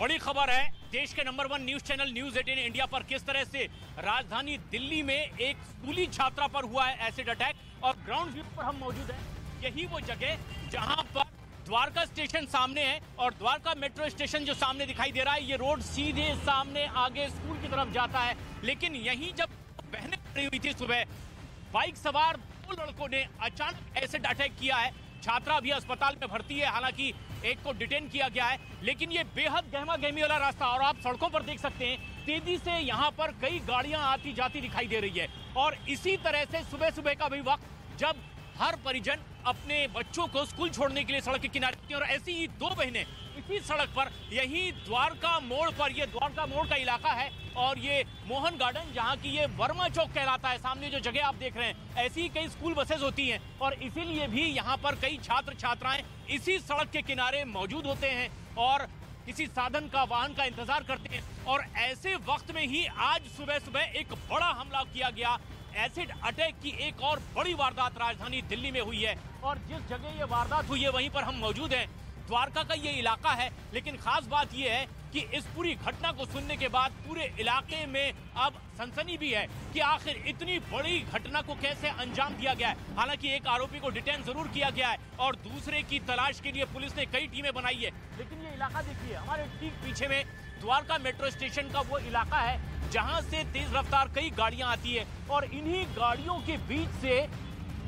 बड़ी खबर है देश के number 1 news channel news 18 India पर किस तरह से राजधानी दिल्ली में एक स्कूली छात्रा पर हुआ है एसिड अटैक। और ग्राउंड जीरो पर हम मौजूद हैं। यही वो जगह जहां पर द्वारका स्टेशन सामने है और द्वारका मेट्रो स्टेशन जो सामने दिखाई दे रहा है, ये रोड सीधे सामने आगे स्कूल की तरफ जाता है। लेकिन यहीं जब बहनें खड़ी हुई थी सुबह, बाइक सवार 2 लड़कों ने अचानक एसिड अटैक किया है। छात्रा भी अस्पताल में भर्ती है, हालांकि एक को डिटेन किया गया है। लेकिन ये बेहद गहमा गहमी वाला रास्ता, और आप सड़कों पर देख सकते हैं तेजी से यहाँ पर कई गाड़ियां आती जाती दिखाई दे रही है। और इसी तरह से सुबह सुबह का भी वक्त जब हर परिजन अपने बच्चों को स्कूल छोड़ने के लिए सड़क के किनारे थी, और ऐसी ही 2 बहनें इसी सड़क पर, यही द्वारका मोड़ पर, ये द्वारका मोड़ का इलाका है और ये मोहन गार्डन जहां की ये वर्मा चौक कहलाता है, सामने जो जगह आप देख रहे हैं, ऐसी ही कई स्कूल बसेस होती हैं और इसीलिए भी यहाँ पर कई छात्र छात्राएं इसी सड़क के किनारे मौजूद होते हैं और किसी साधन का, वाहन का इंतजार करते हैं। और ऐसे वक्त में ही आज सुबह सुबह एक बड़ा हमला किया गया। एसिड अटैक की एक और बड़ी वारदात राजधानी दिल्ली में हुई है और जिस जगह ये वारदात हुई है वहीं पर हम मौजूद हैं। द्वारका का ये इलाका है, लेकिन खास बात ये है कि इस पूरी घटना को सुनने के बाद पूरे इलाके में अब सनसनी भी है कि आखिर इतनी बड़ी घटना को कैसे अंजाम दिया गया है। हालांकि एक आरोपी को डिटेन जरूर किया गया है और दूसरे की तलाश के लिए पुलिस ने कई टीमें बनाई है। लेकिन ये इलाका देखिए, हमारे ठीक पीछे में द्वारका मेट्रो स्टेशन का वो इलाका है जहां से तेज रफ्तार कई गाड़ियां आती है और इन्हीं गाड़ियों के बीच से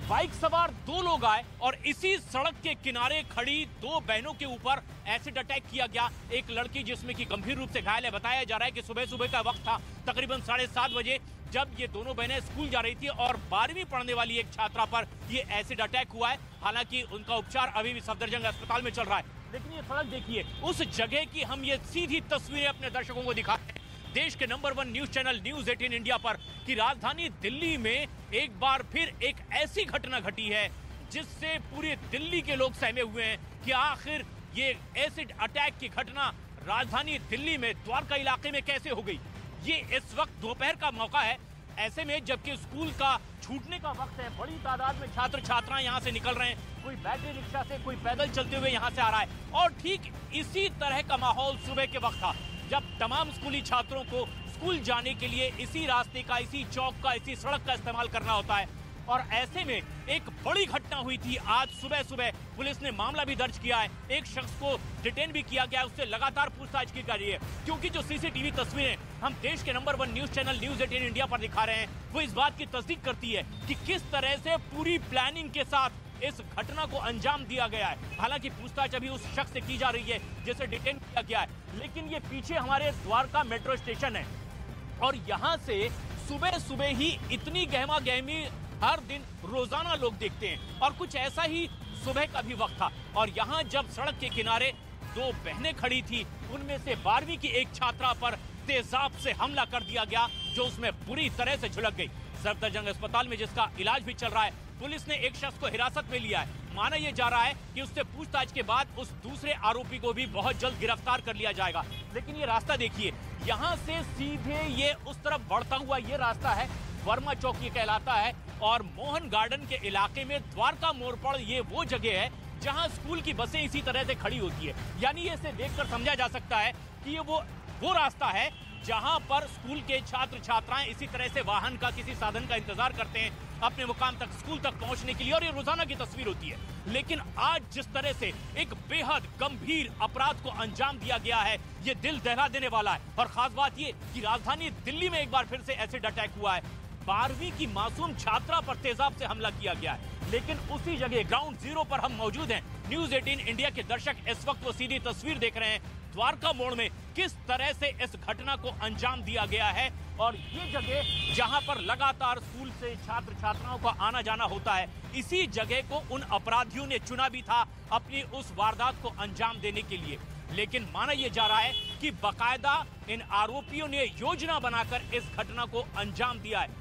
बाइक सवार 2 लोग आए और इसी सड़क के किनारे खड़ी 2 बहनों के ऊपर एसिड अटैक किया गया। एक लड़की जिसमें कि गंभीर रूप से घायल है। बताया जा रहा है कि सुबह सुबह का वक्त था, तकरीबन 7:30 बजे, जब ये दोनों बहनें स्कूल जा रही थी और 12वीं पढ़ने वाली एक छात्रा पर ये एसिड अटैक हुआ है। हालांकि उनका उपचार अभी भी सफदरजंग अस्पताल में चल रहा है। लेकिन ये सड़क देखिए, उस जगह की हम ये सीधी तस्वीरें अपने दर्शकों को दिखाते हैं देश के number 1 news channel news 18 India पर कि राजधानी दिल्ली में एक बार फिर एक ऐसी घटना घटी है जिससे पूरे दिल्ली के लोग सहमे हुए हैं कि आखिर ये एसिड अटैक की घटना राजधानी दिल्ली में द्वारका इलाके में कैसे हो गई। ये इस वक्त दोपहर का मौका है, ऐसे में जबकि स्कूल का छूटने का वक्त है। बड़ी तादाद में छात्र छात्राएं यहाँ से निकल रहे हैं, कोई बैटरी रिक्शा से, कोई पैदल चलते हुए यहाँ से आ रहा है। और ठीक इसी तरह का माहौल सुबह के वक्त था जब तमाम स्कूली छात्रों को स्कूल जाने के लिए इसी रास्ते का, इसी चौक का, इसी सड़क का इस्तेमाल करना होता है। और ऐसे में एक बड़ी घटना हुई थी आज सुबह सुबह। पुलिस ने मामला भी दर्ज किया है, एक शख्स को डिटेन भी किया गया है, उससे लगातार पूछताछ की जा रही है। क्योंकि जो सीसीटीवी तस्वीरें हम देश के number 1 news channel news 18 India पर दिखा रहे हैं, वो इस बात की तस्दीक करती है कि किस तरह से पूरी प्लानिंग के साथ इस घटना को अंजाम दिया गया है। हालांकि पूछताछ अभी उस शख्स से की जा रही है जिसे डिटेन किया गया है। लेकिन ये पीछे हमारे द्वारका मेट्रो स्टेशन है और यहाँ से सुबह सुबह ही इतनी गहमा गहमी हर दिन रोजाना लोग देखते हैं। और कुछ ऐसा ही सुबह का भी वक्त था और यहाँ जब सड़क के किनारे 2 बहनें खड़ी थी, उनमें से 12वीं की एक छात्रा पर तेजाब से हमला कर दिया गया जो उसमें बुरी तरह से झुलक गई। सफदरजंग अस्पताल में जिसका इलाज भी चल रहा है। पुलिस ने एक शख्स को हिरासत में लिया है। माना यह जा रहा है कि उससे पूछताछ के बाद उस दूसरे आरोपी को भी बहुत जल्द गिरफ्तार कर लिया जाएगा। लेकिन ये रास्ता देखिए, यहाँ से सीधे ये उस तरफ बढ़ता हुआ ये रास्ता है, वर्मा चौक ये कहलाता है। और मोहन गार्डन के इलाके में द्वारका मोड़ पर ये वो जगह है जहाँ स्कूल की बसें इसी तरह से खड़ी होती है। यानी इसे देखकर समझा जा सकता है कि ये वो रास्ता है जहां पर स्कूल के छात्र छात्राएं इसी तरह से वाहन का, किसी साधन का इंतजार करते हैं अपने मुकाम तक, स्कूल तक पहुंचने के लिए। और ये रोजाना की तस्वीर होती है। लेकिन आज जिस तरह से एक बेहद गंभीर अपराध को अंजाम दिया गया है, ये दिल दहला देने वाला है। और खास बात ये कि राजधानी दिल्ली में एक बार फिर से एसिड अटैक हुआ है। 12वीं की मासूम छात्रा पर तेजाब से हमला किया गया है। लेकिन उसी जगह ग्राउंड जीरो पर हम मौजूद हैं। न्यूज 18 इंडिया के दर्शक इस वक्त वो सीधी तस्वीर देख रहे हैं द्वारका मोड़ में किस तरह से इस घटना को अंजाम दिया गया है। और ये जगह जहां पर लगातार स्कूल से छात्र छात्राओं का आना जाना होता है, इसी जगह को उन अपराधियों ने चुना भी था अपनी उस वारदात को अंजाम देने के लिए। लेकिन माना यह जा रहा है कि बाकायदा इन आरोपियों ने योजना बनाकर इस घटना को अंजाम दिया है।